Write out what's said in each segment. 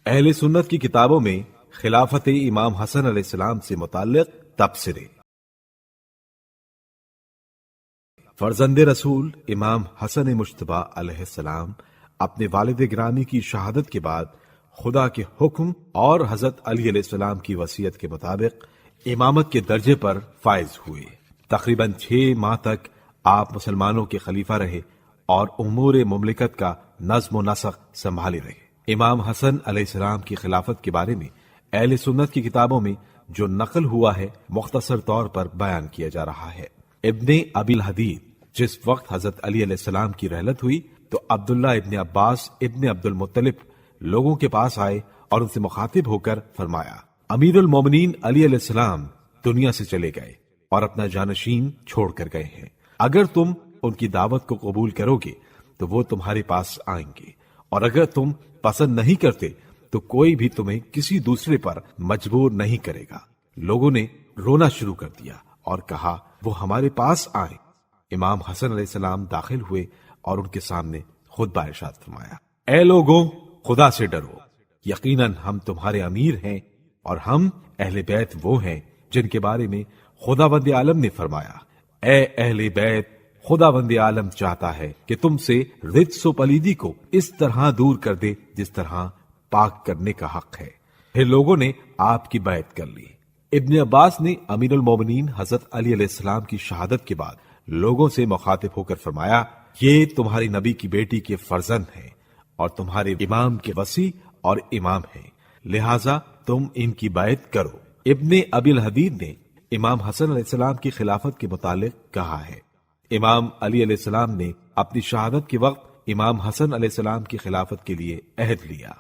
اہل سنت کی کتابوں میں خلافت امام حسن علیہ السلام سے متعلق تبصرے۔ فرزند رسول امام حسن مجتبی علیہ السلام اپنے والد گرامی کی شہادت کے بعد خدا کے حکم اور حضرت علی علیہ السلام کی وصیت کے مطابق امامت کے درجے پر فائز ہوئے۔ تقریباً 6 ماہ تک آپ مسلمانوں کے خلیفہ رہے اور امور مملکت کا نظم و نسق سنبھالے رہے۔ امام حسن علیہ السلام کی خلافت کے بارے میں اہل سنت کی کتابوں میں جو نقل ہوا ہے مختصر طور پر بیان کیا جا رہا ہے۔ ابن ابی الحدید جس وقت حضرت علی علیہ السلام کی رحلت ہوئی تو عبداللہ ابن عباس ابن عبد المطلب لوگوں کے پاس آئے اور ان سے مخاطب ہو کر فرمایا، امیر المومنین علی علیہ السلام دنیا سے چلے گئے اور اپنا جانشین چھوڑ کر گئے ہیں۔ اگر تم ان کی دعوت کو قبول کرو گے تو وہ تمہارے پاس آئیں گے، اور اگر تم پسند نہیں کرتے تو کوئی بھی تمہیں کسی دوسرے پر مجبور نہیں کرے گا۔ لوگوں نے رونا شروع کر دیا اور کہا وہ ہمارے پاس آئیں۔ امام حسن علیہ السلام داخل ہوئے اور ان کے سامنے خطبہ ارشاد فرمایا، اے لوگوں، خدا سے ڈرو، یقیناً ہم تمہارے امیر ہیں اور ہم اہل بیت وہ ہیں جن کے بارے میں خداوند عالم نے فرمایا، اے اہل بیت، خداوند عالم چاہتا ہے کہ تم سے رجس و پلیدی کو اس طرح دور کر دے جس طرح پاک کرنے کا حق ہے۔ پھر لوگوں نے آپ کی بیعت کر لی۔ ابن عباس نے امیر المومنین حضرت علی علیہ السلام کی شہادت کے بعد لوگوں سے مخاطب ہو کر فرمایا، یہ تمہاری نبی کی بیٹی کے فرزند ہیں اور تمہارے امام کے وصی اور امام ہیں، لہذا تم ان کی بیعت کرو۔ ابن ابی الحدید نے امام حسن علیہ السلام کی خلافت کے متعلق کہا ہے، امام علی علیہ السلام نے اپنی شہادت کے وقت امام حسن علیہ السلام کی خلافت کے لیے عہد لیا۔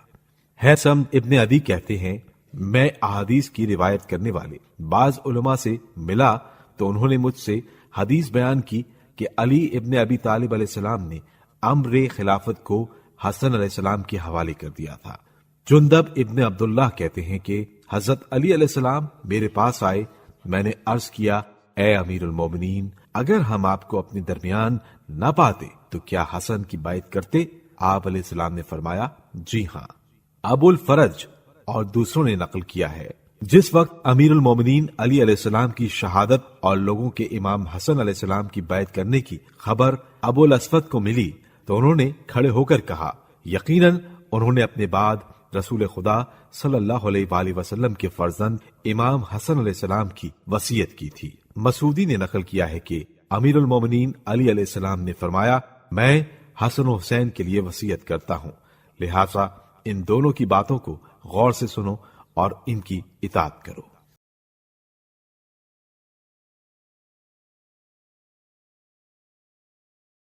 حیثم ابن عدی کہتے ہیں، میں احادیث کی روایت کرنے والے بعض علماء سے ملا تو انہوں نے مجھ سے حدیث بیان کی کہ علی ابن ابی طالب علیہ السلام نے امر خلافت کو حسن علیہ السلام کے حوالے کر دیا تھا۔ جندب ابن عبداللہ کہتے ہیں کہ حضرت علی علیہ السلام میرے پاس آئے، میں نے عرض کیا، اے امیر المومنین، اگر ہم آپ کو اپنے درمیان نہ پاتے تو کیا حسن کی بیعت کرتے؟ آپ علیہ السلام نے فرمایا، جی ہاں۔ ابو الفرج اور دوسروں نے نقل کیا ہے، جس وقت امیر المومنین علی علیہ السلام کی شہادت اور لوگوں کے امام حسن علیہ السلام کی بیعت کرنے کی خبر ابو الاسود کو ملی تو انہوں نے کھڑے ہو کر کہا، یقیناً انہوں نے اپنے بعد رسول خدا صلی اللہ علیہ وآلہ وسلم کے فرزند امام حسن علیہ السلام کی وصیت کی تھی۔ مسعودی نے نقل کیا ہے کہ امیر المومنین علی علیہ السلام نے فرمایا، میں حسن و حسین کے لیے وصیت کرتا ہوں، لہذا ان دونوں کی باتوں کو غور سے سنو اور ان کی اطاعت کرو۔